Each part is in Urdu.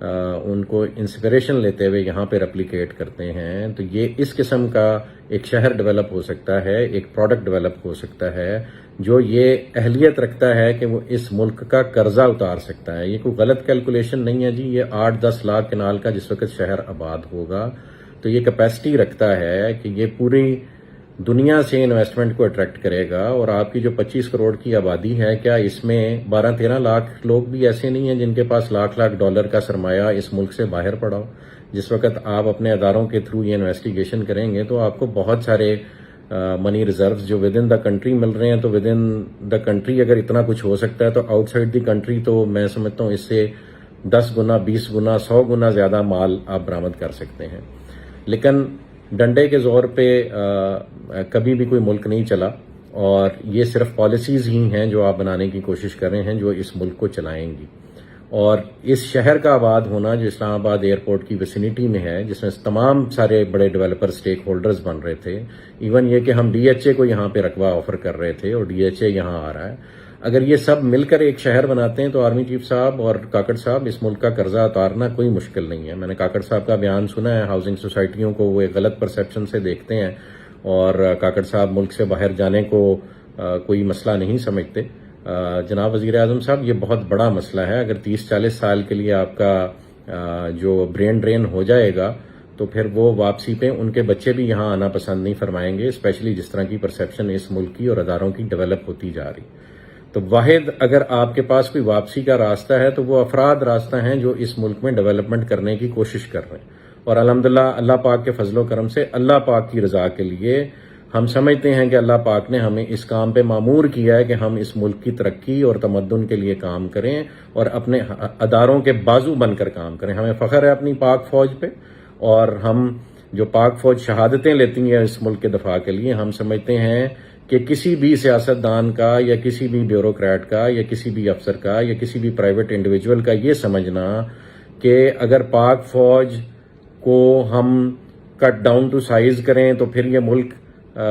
ان کو انسپریشن لیتے ہوئے یہاں پہ ریپلیکیٹ کرتے ہیں، تو یہ اس قسم کا ایک شہر ڈیولپ ہو سکتا ہے، ایک پروڈکٹ ڈیولپ ہو سکتا ہے جو یہ اہلیت رکھتا ہے کہ وہ اس ملک کا قرضہ اتار سکتا ہے۔ یہ کوئی غلط کیلکولیشن نہیں ہے جی، یہ 8-10 لاکھ کنال کا جس وقت شہر آباد ہوگا تو یہ کیپیسٹی رکھتا ہے کہ یہ پوری دنیا سے انویسٹمنٹ کو اٹریکٹ کرے گا۔ اور آپ کی جو 25 کروڑ کی آبادی ہے، کیا اس میں 12-13 لاکھ لوگ بھی ایسے نہیں ہیں جن کے پاس لاکھ ڈالر کا سرمایہ اس ملک سے باہر پڑا ہو؟ جس وقت آپ اپنے اداروں کے تھرو یہ انویسٹیگیشن کریں گے تو آپ کو بہت سارے منی ریزروز جو ود ان دا کنٹری مل رہے ہیں، تو ود ان دا کنٹری اگر اتنا کچھ ہو سکتا ہے تو آؤٹ سائڈ دی کنٹری تو میں سمجھتا ہوں اس سے 10 گنا 20 گنا 100 گنا زیادہ مال آپ برآمد کر سکتے ہیں۔ لیکن ڈنڈے کے زور پہ کبھی بھی کوئی ملک نہیں چلا، اور یہ صرف پالیسیز ہی ہیں جو آپ بنانے کی کوشش کر رہے ہیں جو اس ملک کو چلائیں گی۔ اور اس شہر کا آباد ہونا جو اسلام آباد ایئرپورٹ کی ویسینٹی میں ہے، جس میں تمام سارے بڑے ڈیولپر سٹیک ہولڈرز بن رہے تھے، ایون یہ کہ ہم ڈی ایچ اے کو یہاں پہ رقبہ آفر کر رہے تھے اور ڈی ایچ اے یہاں آ رہا ہے، اگر یہ سب مل کر ایک شہر بناتے ہیں تو آرمی چیف صاحب اور کاکڑ صاحب اس ملک کا قرضہ اتارنا کوئی مشکل نہیں ہے۔ میں نے کاکڑ صاحب کا بیان سنا ہے، ہاؤسنگ سوسائٹیوں کو وہ ایک غلط پرسیپشن سے دیکھتے ہیں اور کاکڑ صاحب ملک سے باہر جانے کو کوئی مسئلہ نہیں سمجھتے۔ جناب وزیر اعظم صاحب، یہ بہت بڑا مسئلہ ہے۔ اگر 30-40 سال کے لیے آپ کا جو برین ڈرین ہو جائے گا تو پھر وہ واپسی پہ ان کے بچے بھی یہاں آنا پسند نہیں فرمائیں گے، اسپیشلی جس طرح کی پرسیپشن اس ملک کی اور اداروں کی ڈیولپ ہوتی جا رہی۔ تو واحد اگر آپ کے پاس کوئی واپسی کا راستہ ہے تو وہ افراد راستہ ہیں جو اس ملک میں ڈیولپمنٹ کرنے کی کوشش کر رہے ہیں، اور الحمدللہ اللہ پاک کے فضل و کرم سے اللہ پاک کی رضا کے لیے ہم سمجھتے ہیں کہ اللہ پاک نے ہمیں اس کام پہ مامور کیا ہے کہ ہم اس ملک کی ترقی اور تمدن کے لیے کام کریں اور اپنے اداروں کے بازو بن کر کام کریں۔ ہمیں فخر ہے اپنی پاک فوج پہ، اور ہم جو پاک فوج شہادتیں لیتی ہیں اس ملک کے دفاع کے لیے، ہم سمجھتے ہیں کہ کسی بھی سیاستدان کا یا کسی بھی بیوروکریٹ کا یا کسی بھی افسر کا یا کسی بھی پرائیویٹ انڈیویجول کا یہ سمجھنا کہ اگر پاک فوج کو ہم کٹ ڈاؤن ٹو سائز کریں تو پھر یہ ملک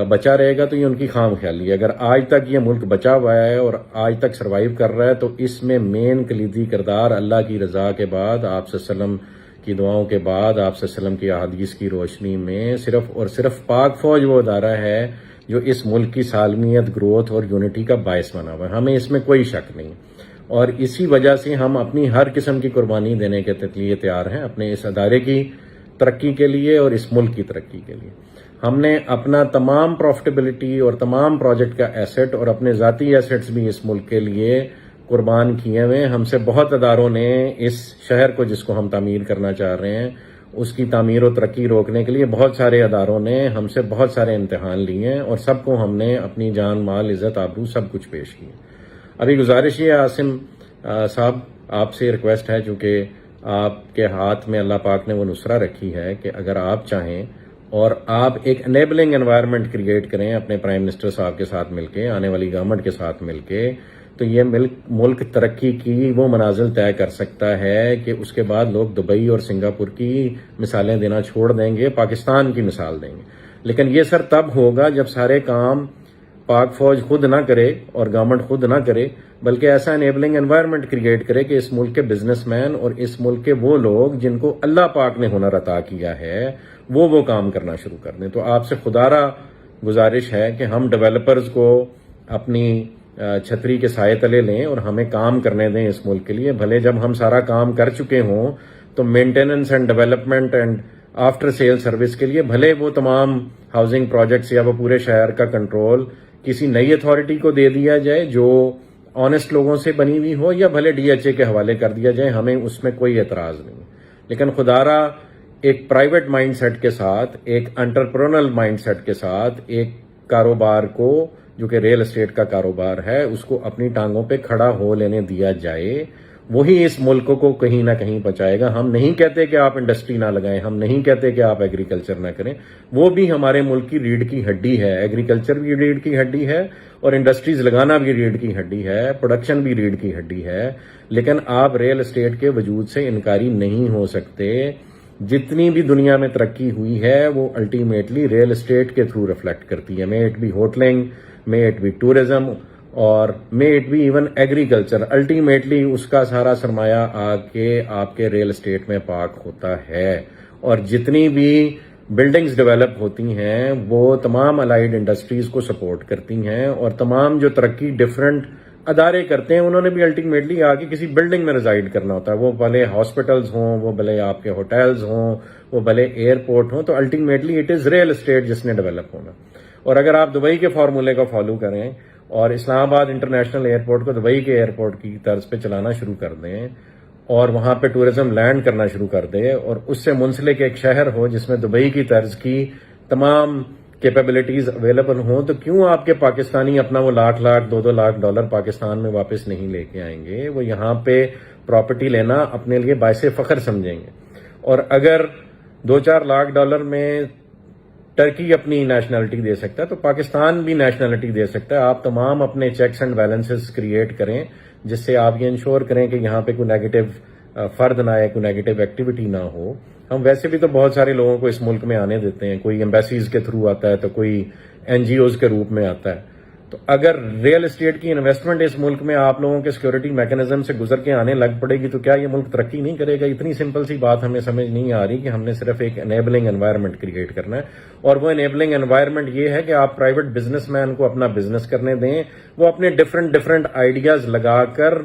بچا رہے گا، تو یہ ان کی خام خیالی ہے۔ اگر آج تک یہ ملک بچا ہوا ہے اور آج تک سروائیو کر رہا ہے تو اس میں مین کلیدی کردار اللہ کی رضا کے بعد، آپ صلی اللہ علیہ وسلم کی دعاؤں کے بعد، آپ صلی اللہ علیہ وسلم کی احادیث کی روشنی میں صرف اور صرف پاک فوج وہ ادارہ ہے جو اس ملک کی سالمیت، گروتھ اور یونٹی کا باعث بنا ہوا ہے۔ ہمیں اس میں کوئی شک نہیں، اور اسی وجہ سے ہم اپنی ہر قسم کی قربانی دینے کے لیے تیار ہیں اپنے اس ادارے کی ترقی کے لیے اور اس ملک کی ترقی کے لیے۔ ہم نے اپنا تمام پروفٹیبلٹی اور تمام پروجیکٹ کا ایسٹ اور اپنے ذاتی ایسٹس بھی اس ملک کے لیے قربان کیے ہوئے۔ ہم سے بہت اداروں نے اس شہر کو جس کو ہم تعمیر کرنا چاہ رہے ہیں اس کی تعمیر و ترقی روکنے کے لیے بہت سارے اداروں نے ہم سے بہت سارے امتحان لیے ہیں، اور سب کو ہم نے اپنی جان مال عزت آبرو سب کچھ پیش کیے۔ ابھی گزارش یہ عاصم صاحب آپ سے ریکویسٹ ہے، چونکہ آپ کے ہاتھ میں اللہ پاک نے وہ نصرہ رکھی ہے کہ اگر آپ چاہیں اور آپ ایک انیبلنگ انوائرمنٹ کریٹ کریں اپنے پرائم منسٹر صاحب کے ساتھ مل کے، آنے والی گورنمنٹ کے ساتھ مل کے، تو یہ ملک ترقی کی وہ منازل طے کر سکتا ہے کہ اس کے بعد لوگ دبئی اور سنگاپور کی مثالیں دینا چھوڑ دیں گے، پاکستان کی مثال دیں گے۔ لیکن یہ سر تب ہوگا جب سارے کام پاک فوج خود نہ کرے اور گورنمنٹ خود نہ کرے، بلکہ ایسا انیبلنگ انوائرمنٹ کریٹ کرے کہ اس ملک کے بزنس مین اور اس ملک کے وہ لوگ جن کو اللہ پاک نے ہنر عطا کیا ہے وہ کام کرنا شروع کر دیں۔ تو آپ سے خدارہ گزارش ہے کہ ہم ڈیولپرز کو اپنی چھتری کے سائے تلے لیں اور ہمیں کام کرنے دیں اس ملک کے لیے۔ بھلے جب ہم سارا کام کر چکے ہوں تو maintenance and development and after sale service کے لیے بھلے وہ تمام ہاؤسنگ پروجیکٹس یا وہ پورے شہر کا کنٹرول کسی نئی اتھارٹی کو دے دیا جائے جو آنےسٹ لوگوں سے بنی ہوئی ہو، یا بھلے ڈی ایچ اے کے حوالے کر دیا جائے، ہمیں اس میں کوئی اعتراض نہیں۔ لیکن خدارہ ایک پرائیویٹ مائنڈ سیٹ کے ساتھ، ایک انٹرپرونل مائنڈ سیٹ کے ساتھ ایک کاروبار کو جو کہ ریل اسٹیٹ کا کاروبار ہے اس کو اپنی ٹانگوں پہ کھڑا ہو لینے دیا جائے، وہی اس ملک کو کہیں نہ کہیں پہنچائے گا۔ ہم نہیں کہتے کہ آپ انڈسٹری نہ لگائیں، ہم نہیں کہتے کہ آپ ایگریکلچر نہ کریں، وہ بھی ہمارے ملک کی ریڑھ کی ہڈی ہے۔ ایگریکلچر بھی ریڑھ کی ہڈی ہے اور انڈسٹریز لگانا بھی ریڑھ کی ہڈی ہے، پروڈکشن بھی ریڑھ کی ہڈی ہے۔ لیکن آپ ریل اسٹیٹ کے وجود سے انکاری نہیں ہو سکتے۔ جتنی بھی دنیا میں ترقی ہوئی ہے وہ الٹیمیٹلی ریل اسٹیٹ کے تھرو ریفلیکٹ کرتی ہے، may it be hoteling, may it be tourism, اور may it be even agriculture, ultimately اس کا سارا سرمایہ آ کے آپ کے ریل اسٹیٹ میں پارک ہوتا ہے، اور جتنی بھی بلڈنگز ڈیولپ ہوتی ہیں وہ تمام الائیڈ انڈسٹریز کو سپورٹ کرتی ہیں، اور تمام جو ترقی ڈفرینٹ ادارے کرتے ہیں انہوں نے بھی الٹیمیٹلی آ کے کسی بلڈنگ میں ریزائڈ کرنا ہوتا ہے، وہ بھلے ہاسپٹلز ہوں، وہ بھلے آپ کے ہوٹلز ہوں، وہ بھلے ایئرپورٹ ہوں، تو ultimately it is real estate جس نے ڈیولپ ہونا۔ اور اگر آپ دبئی کے فارمولے کو فالو کریں اور اسلام آباد انٹرنیشنل ایئرپورٹ کو دبئی کے ایئرپورٹ کی طرز پہ چلانا شروع کر دیں اور وہاں پہ ٹورزم لینڈ کرنا شروع کر دے، اور اس سے منسلک ایک شہر ہو جس میں دبئی کی طرز کی تمام کیپیبلٹیز اویلیبل ہوں، تو کیوں آپ کے پاکستانی اپنا وہ لاکھ $2 لاکھ پاکستان میں واپس نہیں لے کے آئیں گے؟ وہ یہاں پہ پراپرٹی لینا اپنے لیے باعث فخر سمجھیں گے۔ اور اگر $2-4 لاکھ میں ٹرکی اپنی نیشنلٹی دے سکتا ہے تو پاکستان بھی نیشنلٹی دے سکتا ہے۔ آپ تمام اپنے چیکس اینڈ بیلنسز کریٹ کریں جس سے آپ یہ انشور کریں کہ یہاں پہ کوئی نیگیٹو فرد نہ آئے، کوئی نیگیٹو ایکٹیویٹی نہ ہو۔ ہم ویسے بھی تو بہت سارے لوگوں کو اس ملک میں آنے دیتے ہیں، کوئی ایمبیسیز کے تھرو آتا ہے تو کوئی NGOs کے روپ میں آتا ہے۔ تو اگر ریئل اسٹیٹ کی انویسٹمنٹ اس ملک میں آپ لوگوں کے سیکورٹی میکنزم سے گزر کے آنے لگ پڑے گی تو کیا یہ ملک ترقی نہیں کرے گا؟ اتنی سمپل سی بات ہمیں سمجھ نہیں آ رہی کہ ہم نے صرف ایک انیبلنگ انوائرمنٹ کریٹ کرنا ہے، اور وہ انیبلنگ انوائرمنٹ یہ ہے کہ آپ پرائیویٹ بزنس مین کو اپنا بزنس کرنے دیں، وہ اپنے ڈفرنٹ آئیڈیاز لگا کر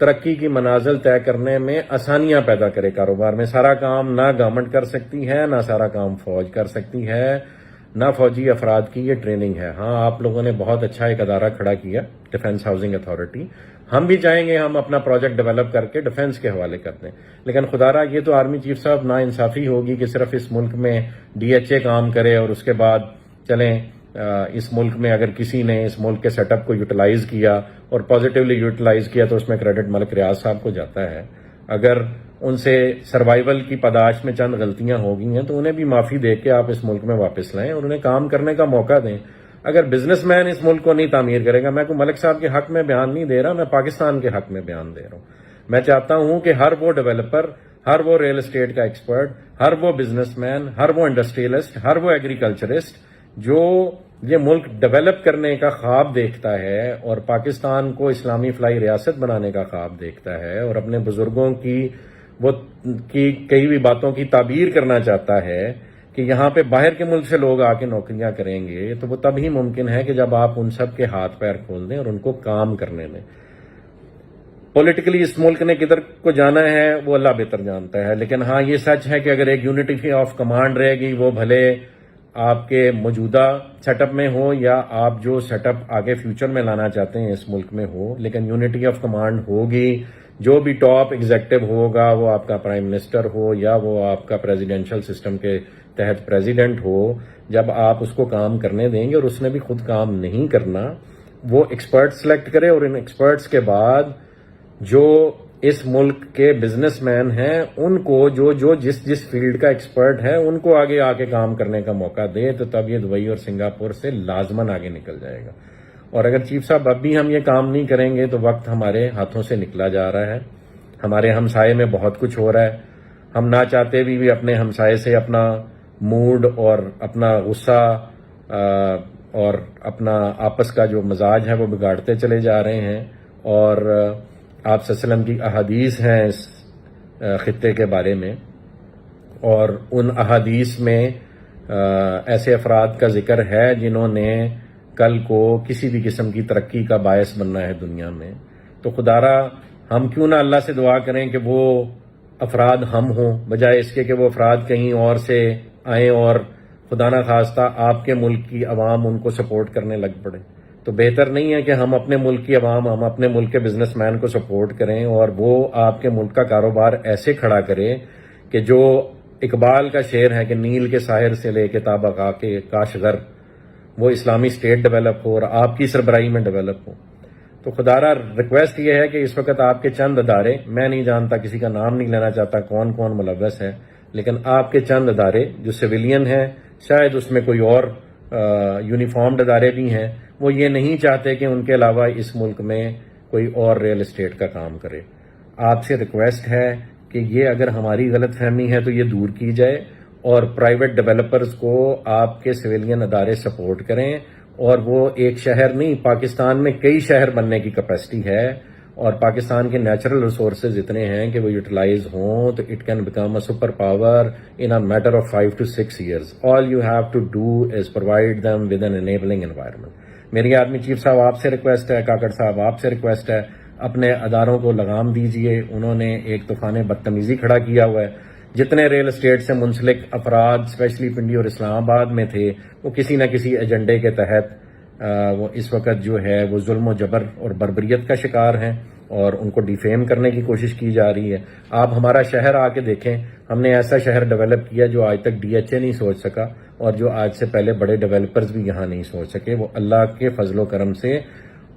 ترقی کی منازل طے کرنے میں آسانیاں پیدا کرے کاروبار میں۔ سارا کام نہ گورنمنٹ کر سکتی ہے، نہ سارا کام فوج کر سکتی ہے، نہ فوجی افراد کی یہ ٹریننگ ہے۔ ہاں، آپ لوگوں نے بہت اچھا ایک ادارہ کھڑا کیا، ڈیفنس ہاؤسنگ اتھارٹی۔ ہم بھی چاہیں گے ہم اپنا پروجیکٹ ڈیولپ کر کے ڈیفنس کے حوالے کر دیں، لیکن خدا را یہ تو آرمی چیف صاحب نا انصافی ہوگی کہ صرف اس ملک میں DHA کام کرے اور اس کے بعد چلیں اس ملک میں اگر کسی نے اس ملک کے سیٹ اپ کو یوٹیلائز کیا اور پازیٹیولی یوٹیلائز کیا تو اس میں کریڈٹ ملک ریاض صاحب کو جاتا ہے۔ اگر ان سے سروائیول کی پاداش میں چند غلطیاں ہو گئی ہیں تو انہیں بھی معافی دے کے آپ اس ملک میں واپس لائیں اور انہیں کام کرنے کا موقع دیں۔ اگر بزنس مین اس ملک کو نہیں تعمیر کرے گا، میں کوئی ملک صاحب کے حق میں بیان نہیں دے رہا، میں پاکستان کے حق میں بیان دے رہا ہوں۔ میں چاہتا ہوں کہ ہر وہ ڈیولپر، ہر وہ ریل اسٹیٹ کا ایکسپرٹ، ہر وہ بزنس مین، ہر وہ انڈسٹریلسٹ، ہر وہ ایگریکلچرسٹ جو یہ ملک ڈیولپ کرنے کا خواب دیکھتا ہے اور پاکستان کو اسلامی فلاحی ریاست بنانے کا خواب دیکھتا ہے اور اپنے بزرگوں کی کئی بھی باتوں کی تعبیر کرنا چاہتا ہے کہ یہاں پہ باہر کے ملک سے لوگ آ کے نوکریاں کریں گے، تو وہ تب ہی ممکن ہے کہ جب آپ ان سب کے ہاتھ پیر کھول دیں اور ان کو کام کرنے دیں۔ پولیٹیکلی اس ملک نے کدھر کو جانا ہے وہ اللہ بہتر جانتا ہے، لیکن ہاں یہ سچ ہے کہ اگر ایک یونٹی آف کمانڈ رہے گی، وہ بھلے آپ کے موجودہ سیٹ اپ میں ہو یا آپ جو سیٹ اپ آگے فیوچر میں لانا چاہتے ہیں اس ملک میں ہو، لیکن یونٹی آف کمانڈ ہوگی۔ جو بھی ٹاپ ایگزیکٹو ہوگا، وہ آپ کا پرائم منسٹر ہو یا وہ آپ کا پریزیڈینشل سسٹم کے تحت پریزیڈنٹ ہو، جب آپ اس کو کام کرنے دیں گے اور اس نے بھی خود کام نہیں کرنا، وہ ایکسپرٹ سلیکٹ کرے اور ان ایکسپرٹس کے بعد جو اس ملک کے بزنس مین ہیں ان کو جو جس فیلڈ کا ایکسپرٹ ہے ان کو آگے آ کے کام کرنے کا موقع دے، تو تب یہ دبئی اور سنگاپور سے لازماً آگے نکل جائے گا۔ اور اگر چیف صاحب اب بھی ہم یہ کام نہیں کریں گے تو وقت ہمارے ہاتھوں سے نکلا جا رہا ہے۔ ہمارے ہمسائے میں بہت کچھ ہو رہا ہے، ہم نہ چاہتے بھی اپنے ہمسائے سے اپنا موڈ اور اپنا غصہ اور اپنا آپس کا جو مزاج ہے وہ بگاڑتے چلے جا رہے ہیں، اور آپ صلی اللہ علیہ وسلم کی احادیث ہیں اس خطے کے بارے میں، اور ان احادیث میں ایسے افراد کا ذکر ہے جنہوں نے کل کو کسی بھی قسم کی ترقی کا باعث بننا ہے دنیا میں۔ تو خدارا ہم کیوں نہ اللہ سے دعا کریں کہ وہ افراد ہم ہوں، بجائے اس کے کہ وہ افراد کہیں اور سے آئیں اور خدا نہ خواستہ آپ کے ملک کی عوام ان کو سپورٹ کرنے لگ پڑے۔ تو بہتر نہیں ہے کہ ہم اپنے ملک کی عوام، ہم اپنے ملک کے بزنس مین کو سپورٹ کریں اور وہ آپ کے ملک کا کاروبار ایسے کھڑا کرے کہ جو اقبال کا شعر ہے کہ نیل کے ساحر سے لے کے تابقا کے کاشغر، وہ اسلامی اسٹیٹ ڈیولپ ہو اور آپ کی سربراہی میں ڈیولپ ہو۔ تو خدارا ریکویسٹ یہ ہے کہ اس وقت آپ کے چند ادارے، میں نہیں جانتا، کسی کا نام نہیں لینا چاہتا کون کون ملوث ہے، لیکن آپ کے چند ادارے جو سویلین ہیں، شاید اس میں کوئی اور یونیفارمڈ ادارے بھی ہیں، وہ یہ نہیں چاہتے کہ ان کے علاوہ اس ملک میں کوئی اور ریل اسٹیٹ کا کام کرے۔ آپ سے ریکویسٹ ہے کہ یہ اگر ہماری غلط فہمی ہے تو یہ دور کی جائے اور پرائیویٹ ڈیولپرز کو آپ کے سویلین ادارے سپورٹ کریں اور وہ ایک شہر نہیں، پاکستان میں کئی شہر بننے کی کیپیسٹی ہے، اور پاکستان کے نیچرل ریسورسز اتنے ہیں کہ وہ یوٹیلائز ہوں تو it can become a super power in a matter of 5 to 6 years. All you have to do is provide them with an enabling environment. میری آرمی چیف صاحب آپ سے ریکویسٹ ہے، کاکڑ صاحب آپ سے ریکویسٹ ہے، اپنے اداروں کو لگام دیجئے. انہوں نے ایک طوفان بدتمیزی کھڑا کیا ہوا ہے. جتنے ریل اسٹیٹ سے منسلک افراد اسپیشلی پنڈی اور اسلام آباد میں تھے، وہ کسی نہ کسی ایجنڈے کے تحت وہ اس وقت جو ہے وہ ظلم و جبر اور بربریت کا شکار ہیں، اور ان کو ڈیفیم کرنے کی کوشش کی جا رہی ہے. آپ ہمارا شہر آ کے دیکھیں، ہم نے ایسا شہر ڈیولپ کیا جو آج تک DHA نہیں سوچ سکا، اور جو آج سے پہلے بڑے ڈیولپرز بھی یہاں نہیں سوچ سکے. وہ اللہ کے فضل و کرم سے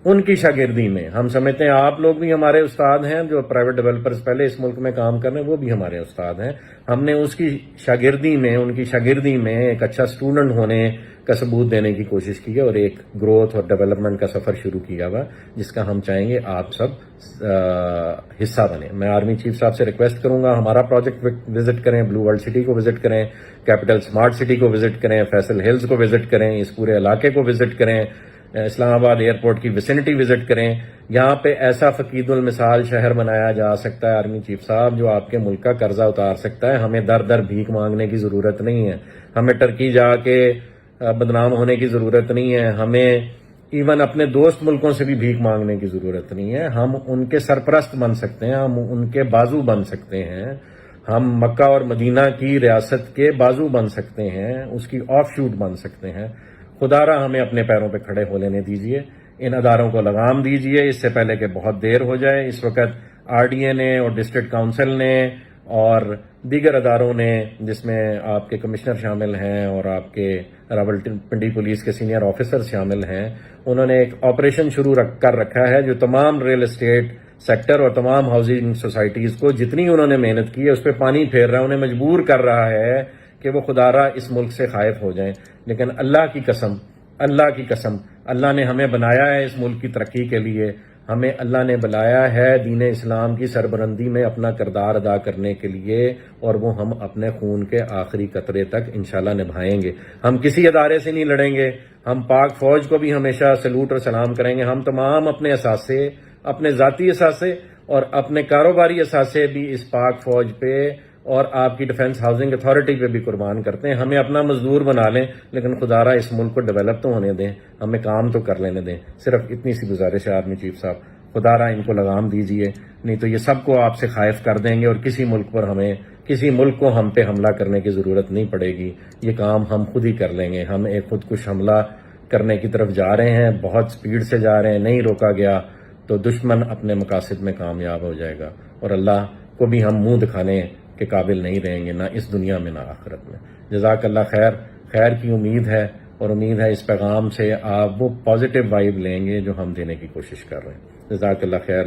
ان کی شاگردی میں ہم سمجھتے ہیں آپ لوگ بھی ہمارے استاد ہیں، جو پرائیویٹ ڈیولپرز پہلے اس ملک میں کام کر رہے ہیں وہ بھی ہمارے استاد ہیں. ہم نے اس کی شاگردی میں، ان کی شاگردی میں ایک اچھا اسٹوڈنٹ ہونے کا ثبوت دینے کی کوشش کی ہے، اور ایک گروتھ اور ڈیولپمنٹ کا سفر شروع کیا ہوا جس کا ہم چاہیں گے آپ سب حصہ بنیں. میں آرمی چیف صاحب سے ریکویسٹ کروں گا ہمارا پروجیکٹ وزٹ کریں، بلو ورلڈ سٹی کو وزٹ کریں، کیپٹل اسمارٹ سٹی کو وزٹ کریں، فیصل ہلز کو وزٹ کریں، اس پورے علاقے کو وزٹ کریں، اسلام آباد ایئرپورٹ کی ویسینٹی وزٹ کریں. یہاں پہ ایسا فقید المثال شہر بنایا جا سکتا ہے آرمی چیف صاحب جو آپ کے ملک کا قرضہ اتار سکتا ہے. ہمیں در در بھیک مانگنے کی ضرورت نہیں ہے، ہمیں ٹرکی جا کے بدنام ہونے کی ضرورت نہیں ہے، ہمیں ایون اپنے دوست ملکوں سے بھی بھیک مانگنے کی ضرورت نہیں ہے. ہم ان کے سرپرست بن سکتے ہیں، ہم ان کے بازو بن سکتے ہیں، ہم مکہ اور مدینہ کی ریاست کے بازو بن سکتے ہیں، اس کی آف شوٹ بن سکتے ہیں. خدا را ہمیں اپنے پیروں پہ کھڑے ہو لینے دیجئے، ان اداروں کو لگام دیجئے اس سے پہلے کہ بہت دیر ہو جائے. اس وقت RDA نے اور ڈسٹرکٹ کونسل نے اور دیگر اداروں نے، جس میں آپ کے کمشنر شامل ہیں اور آپ کے راولپنڈی پولیس کے سینئر آفیسر شامل ہیں، انہوں نے ایک آپریشن شروع کر رکھا ہے جو تمام ریل اسٹیٹ سیکٹر اور تمام ہاؤسنگ سوسائٹیز کو جتنی انہوں نے محنت کی ہے اس پہ پانی پھیر رہا ہے، انہیں مجبور کر رہا ہے کہ وہ خدا را اس ملک سے خائف ہو جائیں. لیکن اللہ کی قسم اللہ نے ہمیں بنایا ہے اس ملک کی ترقی کے لیے، ہمیں اللہ نے بلایا ہے دین اسلام کی سربلندی میں اپنا کردار ادا کرنے کے لیے، اور وہ ہم اپنے خون کے آخری قطرے تک انشاءاللہ نبھائیں گے. ہم کسی ادارے سے نہیں لڑیں گے، ہم پاک فوج کو بھی ہمیشہ سلوٹ اور سلام کریں گے. ہم تمام اپنے اثاثے، اپنے ذاتی اثاثے اور اپنے کاروباری اثاثے بھی اس پاک فوج پہ اور آپ کی ڈیفنس ہاؤسنگ اتھارٹی پہ بھی قربان کرتے ہیں. ہمیں اپنا مزدور بنا لیں لیکن خدا را اس ملک کو ڈیولپ تو ہونے دیں، ہمیں کام تو کر لینے دیں. صرف اتنی سی گزارش ہے آرمی چیف صاحب، خدا را ان کو لگام دیجئے، نہیں تو یہ سب کو آپ سے خائف کر دیں گے اور کسی ملک کو ہم پہ حملہ کرنے کی ضرورت نہیں پڑے گی. یہ کام ہم خود ہی کر لیں گے. ہم ایک خودکش حملہ کرنے کی طرف جا رہے ہیں، بہت سپیڈ سے جا رہے ہیں، نہیں روکا گیا تو دشمن اپنے مقاصد میں کامیاب ہو جائے گا، اور اللہ کو بھی ہم منہ دکھانے کے قابل نہیں رہیں گے، نہ اس دنیا میں نہ آخرت میں. جزاک اللہ خیر کی امید ہے، اور امید ہے اس پیغام سے آپ وہ پازیٹیو وائب لیں گے جو ہم دینے کی کوشش کر رہے ہیں. جزاک اللہ خیر.